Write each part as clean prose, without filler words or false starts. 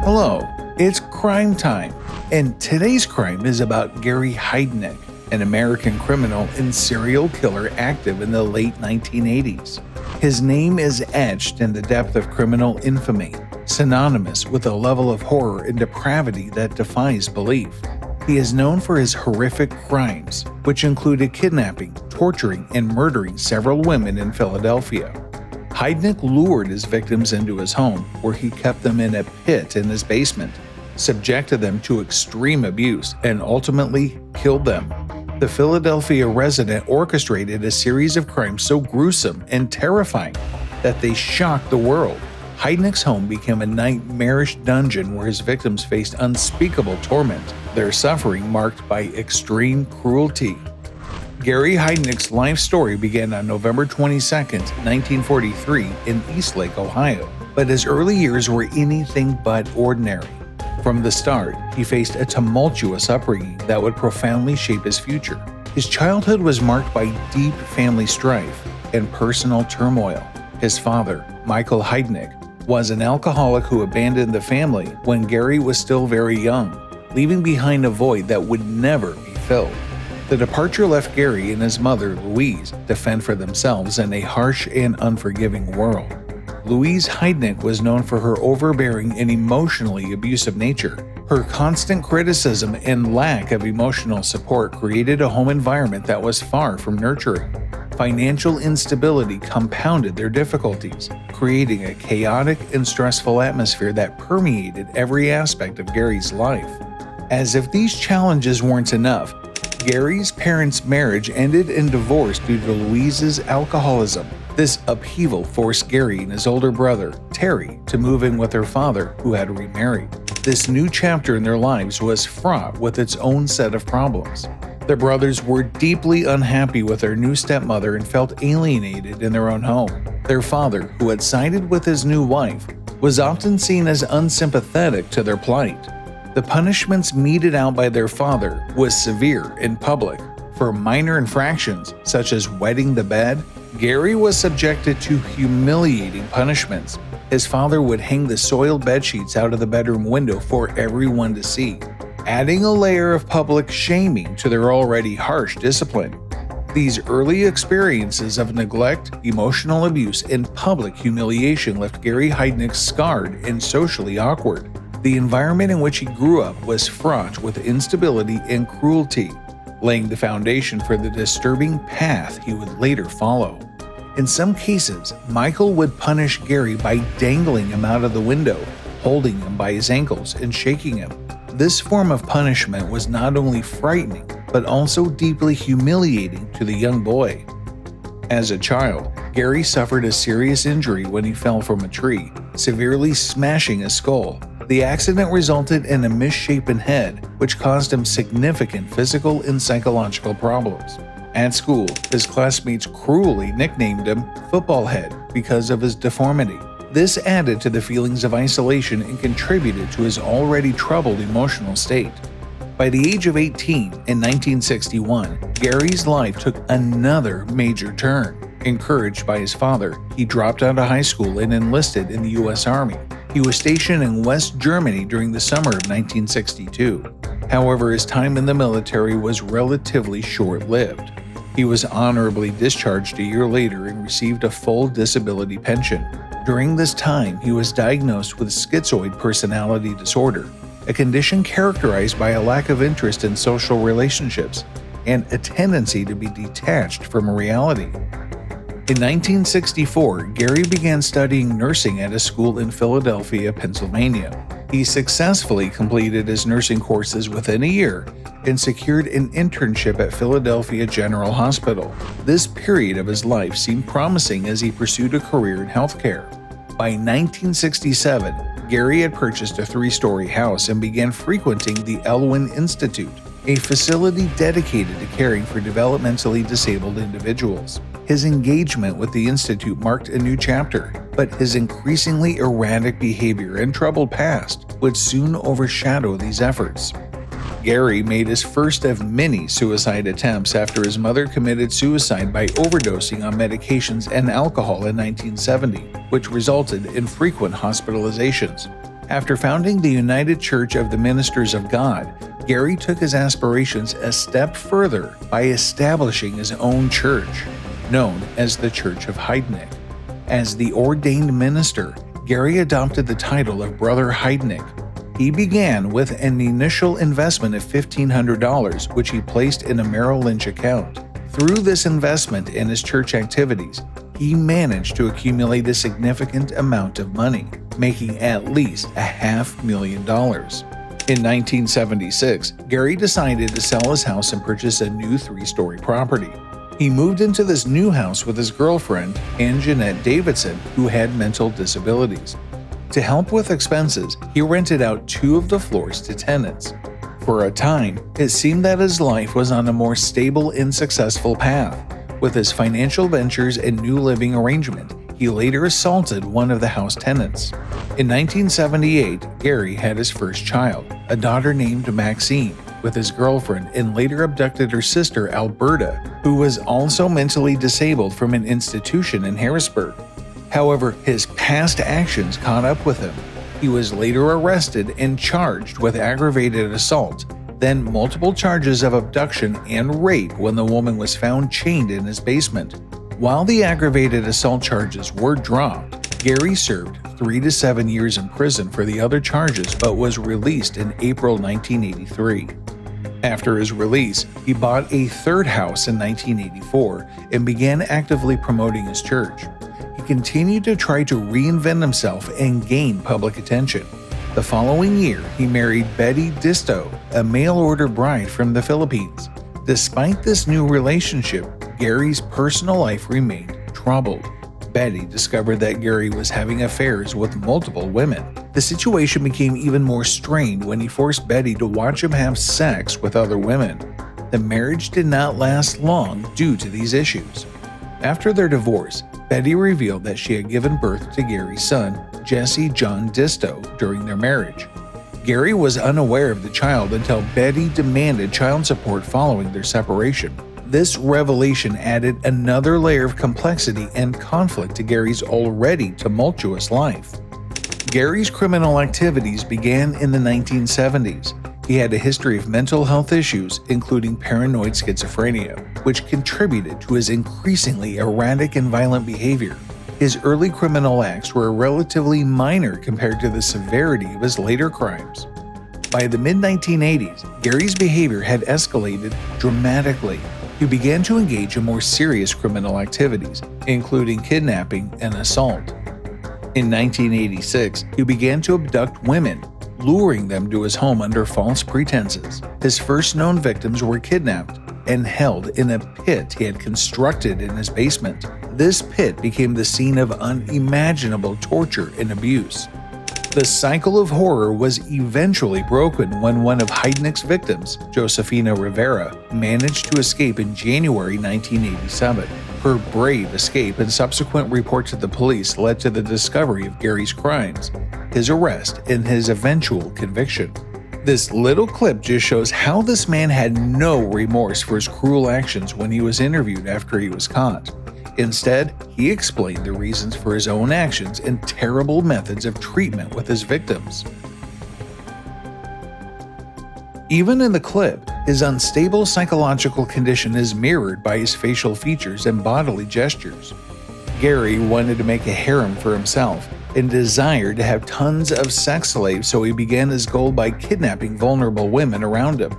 Hello, it's crime time, and today's crime is about Gary Heidnik, an American criminal and serial killer active in the late 1980s. His name is etched in the depth of criminal infamy, synonymous with a level of horror and depravity that defies belief. He is known for his horrific crimes, which included kidnapping, torturing, and murdering several women in Philadelphia. Heidnik lured his victims into his home, where he kept them in a pit in his basement, subjected them to extreme abuse, and ultimately killed them. The Philadelphia resident orchestrated a series of crimes so gruesome and terrifying that they shocked the world. Heidnik's home became a nightmarish dungeon where his victims faced unspeakable torment, their suffering marked by extreme cruelty. Gary Heidnik's life story began on November 22, 1943 in Eastlake, Ohio, but his early years were anything but ordinary. From the start, he faced a tumultuous upbringing that would profoundly shape his future. His childhood was marked by deep family strife and personal turmoil. His father, Michael Heidnik, was an alcoholic who abandoned the family when Gary was still very young, leaving behind a void that would never be filled. The departure left Gary and his mother, Louise, to fend for themselves in a harsh and unforgiving world. Louise Heidnik was known for her overbearing and emotionally abusive nature. Her constant criticism and lack of emotional support created a home environment that was far from nurturing. Financial instability compounded their difficulties, creating a chaotic and stressful atmosphere that permeated every aspect of Gary's life. As if these challenges weren't enough, Gary's parents' marriage ended in divorce due to Louise's alcoholism. This upheaval forced Gary and his older brother, Terry, to move in with their father, who had remarried. This new chapter in their lives was fraught with its own set of problems. The brothers were deeply unhappy with their new stepmother and felt alienated in their own home. Their father, who had sided with his new wife, was often seen as unsympathetic to their plight. The punishments meted out by their father was severe in public. For minor infractions, such as wetting the bed, Gary was subjected to humiliating punishments. His father would hang the soiled bedsheets out of the bedroom window for everyone to see, adding a layer of public shaming to their already harsh discipline. These early experiences of neglect, emotional abuse, and public humiliation left Gary Heidnik scarred and socially awkward. The environment in which he grew up was fraught with instability and cruelty, laying the foundation for the disturbing path he would later follow. In some cases, Michael would punish Gary by dangling him out of the window, holding him by his ankles, and shaking him. This form of punishment was not only frightening, but also deeply humiliating to the young boy. As a child, Gary suffered a serious injury when he fell from a tree, severely smashing his skull. The accident resulted in a misshapen head, which caused him significant physical and psychological problems. At school, his classmates cruelly nicknamed him Football Head because of his deformity. This added to the feelings of isolation and contributed to his already troubled emotional state. By the age of 18, in 1961, Gary's life took another major turn. Encouraged by his father, he dropped out of high school and enlisted in the U.S. Army. He was stationed in West Germany during the summer of 1962. However, his time in the military was relatively short-lived. He was honorably discharged a year later and received a full disability pension. During this time, he was diagnosed with schizoid personality disorder, a condition characterized by a lack of interest in social relationships and a tendency to be detached from reality. In 1964, Gary began studying nursing at a school in Philadelphia, Pennsylvania. He successfully completed his nursing courses within a year and secured an internship at Philadelphia General Hospital. This period of his life seemed promising as he pursued a career in healthcare. By 1967, Gary had purchased a 3-story house and began frequenting the Elwyn Institute, a facility dedicated to caring for developmentally disabled individuals. His engagement with the Institute marked a new chapter, but his increasingly erratic behavior and troubled past would soon overshadow these efforts. Gary made his first of many suicide attempts after his mother committed suicide by overdosing on medications and alcohol in 1970, which resulted in frequent hospitalizations. After founding the United Church of the Ministers of God, Gary took his aspirations a step further by establishing his own church, known as the Church of Heidnik. As the ordained minister, Gary adopted the title of Brother Heidnik. He began with an initial investment of $1,500, which he placed in a Merrill Lynch account. Through this investment in his church activities, he managed to accumulate a significant amount of money, making at least $500,000. In 1976, Gary decided to sell his house and purchase a new 3-story property. He moved into this new house with his girlfriend, Jeanette Davidson, who had mental disabilities. To help with expenses, he rented out 2 of the floors to tenants. For a time, it seemed that his life was on a more stable and successful path. With his financial ventures and new living arrangement, he later assaulted one of the house tenants. In 1978, Gary had his first child, a daughter named Maxine, with his girlfriend, and later abducted her sister Alberta, who was also mentally disabled, from an institution in Harrisburg. However, his past actions caught up with him. He was later arrested and charged with aggravated assault, then multiple charges of abduction and rape when the woman was found chained in his basement. While the aggravated assault charges were dropped, Gary served 3 to 7 years in prison for the other charges but was released in April 1983. After his release, he bought a third house in 1984 and began actively promoting his church. He continued to try to reinvent himself and gain public attention. The following year, he married Betty Disto, a mail-order bride from the Philippines. Despite this new relationship, Gary's personal life remained troubled. Betty discovered that Gary was having affairs with multiple women. The situation became even more strained when he forced Betty to watch him have sex with other women. The marriage did not last long due to these issues. After their divorce, Betty revealed that she had given birth to Gary's son, Jesse John Disto, during their marriage. Gary was unaware of the child until Betty demanded child support following their separation. This revelation added another layer of complexity and conflict to Gary's already tumultuous life. Gary's criminal activities began in the 1970s. He had a history of mental health issues, including paranoid schizophrenia, which contributed to his increasingly erratic and violent behavior. His early criminal acts were relatively minor compared to the severity of his later crimes. By the mid-1980s, Gary's behavior had escalated dramatically. He began to engage in more serious criminal activities, including kidnapping and assault. In 1986, he began to abduct women, luring them to his home under false pretenses. His first known victims were kidnapped and held in a pit he had constructed in his basement. This pit became the scene of unimaginable torture and abuse. The cycle of horror was eventually broken when one of Heidnik's victims, Josefina Rivera, managed to escape in January 1987. Her brave escape and subsequent report to the police led to the discovery of Gary's crimes, his arrest, and his eventual conviction. This little clip just shows how this man had no remorse for his cruel actions when he was interviewed after he was caught. Instead, he explained the reasons for his own actions and terrible methods of treatment with his victims. Even in the clip, his unstable psychological condition is mirrored by his facial features and bodily gestures. Gary wanted to make a harem for himself and desired to have tons of sex slaves, so he began his goal by kidnapping vulnerable women around him.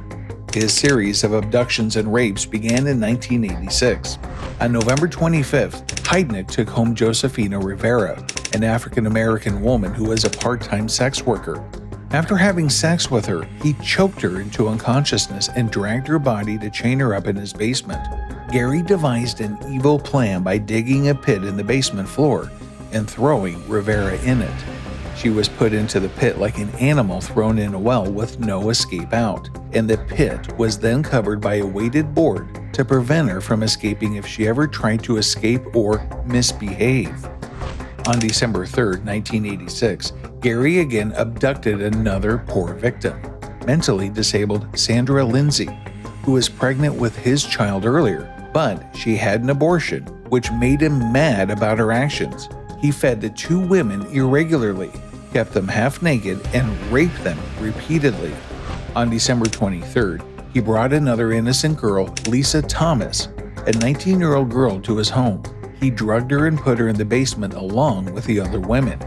His series of abductions and rapes began in 1986. On November 25th, Heidnik took home Josefina Rivera, an African-American woman who was a part-time sex worker. After having sex with her, he choked her into unconsciousness and dragged her body to chain her up in his basement. Gary devised an evil plan by digging a pit in the basement floor and throwing Rivera in it. She was put into the pit like an animal thrown in a well with no escape out, and the pit was then covered by a weighted board to prevent her from escaping if she ever tried to escape or misbehave. On December 3, 1986, Gary again abducted another poor victim, mentally disabled Sandra Lindsay, who was pregnant with his child earlier, but she had an abortion, which made him mad about her actions. He fed the 2 women irregularly, kept them half naked, and raped them repeatedly. On December 23rd, he brought another innocent girl, Lisa Thomas, a 19-year-old girl, to his home. He drugged her and put her in the basement along with the other women.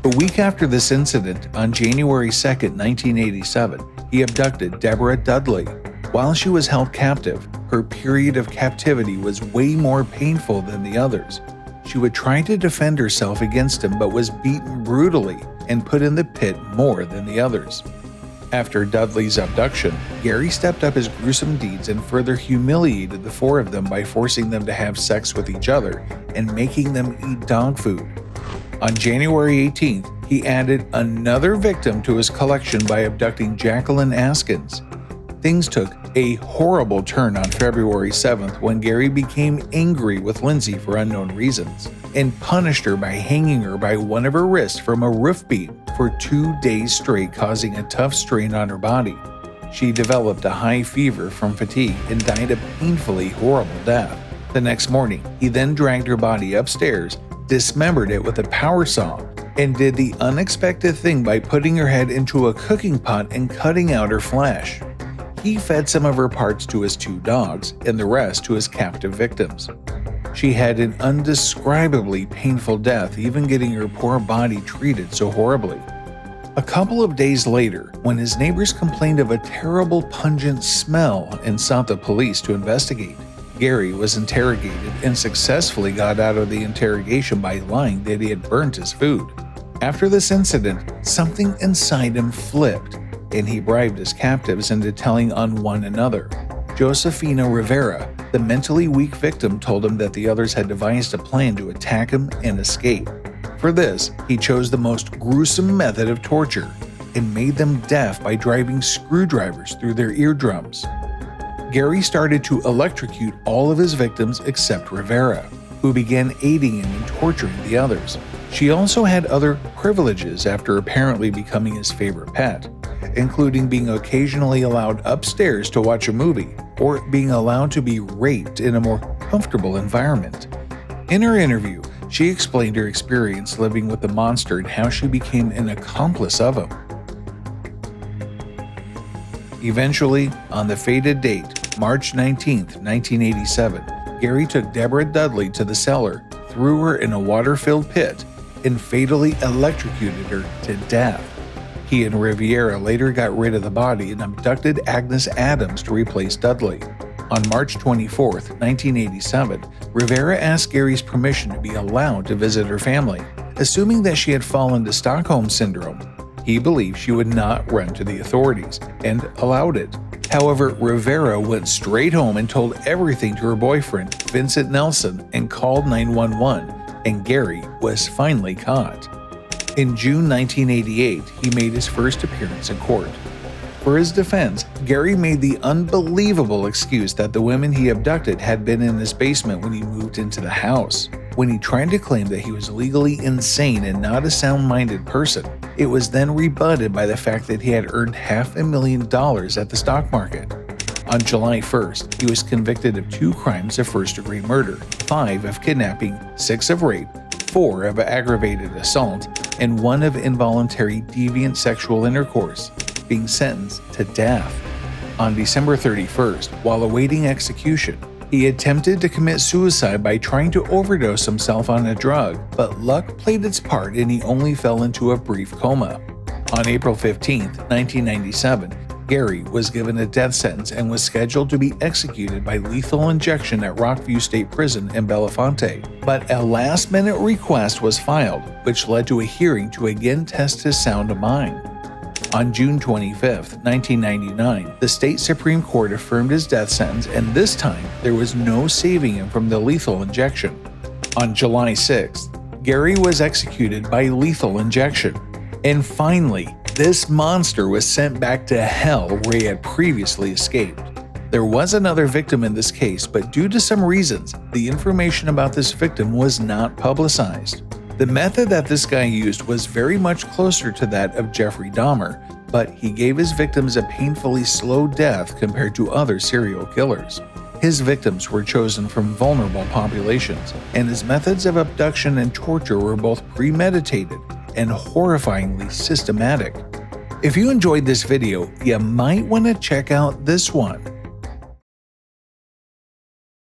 A week after this incident, on January 2, 1987, he abducted Deborah Dudley. While she was held captive, her period of captivity was way more painful than the others. She would try to defend herself against him but was beaten brutally and put in the pit more than the others. After Dudley's abduction, Gary stepped up his gruesome deeds and further humiliated the four of them by forcing them to have sex with each other and making them eat dog food. On January 18th, he added another victim to his collection by abducting Jacqueline Askins. Things took a horrible turn on February 7th when Gary became angry with Lindsay for unknown reasons and punished her by hanging her by one of her wrists from a roof beam for 2 days straight, causing a tough strain on her body. She developed a high fever from fatigue and died a painfully horrible death. The next morning, he then dragged her body upstairs, dismembered it with a power saw, and did the unexpected thing by putting her head into a cooking pot and cutting out her flesh. He fed some of her parts to his 2 dogs and the rest to his captive victims. She had an undescribably painful death, even getting her poor body treated so horribly. A couple of days later, when his neighbors complained of a terrible pungent smell and sought the police to investigate, Gary was interrogated and successfully got out of the interrogation by lying that he had burnt his food. After this incident, something inside him flipped, and he bribed his captives into telling on one another. Josefina Rivera, the mentally weak victim, told him that the others had devised a plan to attack him and escape. For this, he chose the most gruesome method of torture and made them deaf by driving screwdrivers through their eardrums. Gary started to electrocute all of his victims except Rivera, who began aiding him in torturing the others. She also had other privileges after apparently becoming his favorite pet, including being occasionally allowed upstairs to watch a movie or being allowed to be raped in a more comfortable environment. In her interview, she explained her experience living with the monster and how she became an accomplice of him. Eventually, on the fated date, March 19, 1987, Gary took Deborah Dudley to the cellar, threw her in a water-filled pit, and fatally electrocuted her to death. He and Riviera later got rid of the body and abducted Agnes Adams to replace Dudley. On March 24, 1987, Rivera asked Gary's permission to be allowed to visit her family, assuming that she had fallen to Stockholm Syndrome. He believed she would not run to the authorities, and allowed it. However, Rivera went straight home and told everything to her boyfriend, Vincent Nelson, and called 911, and Gary was finally caught. In June 1988, he made his first appearance in court. For his defense, Gary made the unbelievable excuse that the women he abducted had been in his basement when he moved into the house. When he tried to claim that he was legally insane and not a sound-minded person, it was then rebutted by the fact that he had earned $500,000 at the stock market. On July 1st, he was convicted of 2 crimes of first-degree murder, 5 of kidnapping, 6 of rape, 4 of aggravated assault, and 1 of involuntary deviant sexual intercourse, being sentenced to death. On December 31st, while awaiting execution, he attempted to commit suicide by trying to overdose himself on a drug, but luck played its part and he only fell into a brief coma. On April 15, 1997, Gary was given a death sentence and was scheduled to be executed by lethal injection at Rockview State Prison in Belafonte, but a last-minute request was filed, which led to a hearing to again test his sound mind. On June 25, 1999, the state Supreme Court affirmed his death sentence, and this time there was no saving him from the lethal injection. On July 6th, Gary was executed by lethal injection. And finally, this monster was sent back to hell where he had previously escaped. There was another victim in this case, but due to some reasons, the information about this victim was not publicized. The method that this guy used was very much closer to that of Jeffrey Dahmer, but he gave his victims a painfully slow death compared to other serial killers. His victims were chosen from vulnerable populations, and his methods of abduction and torture were both premeditated and horrifyingly systematic. If you enjoyed this video, you might want to check out this one.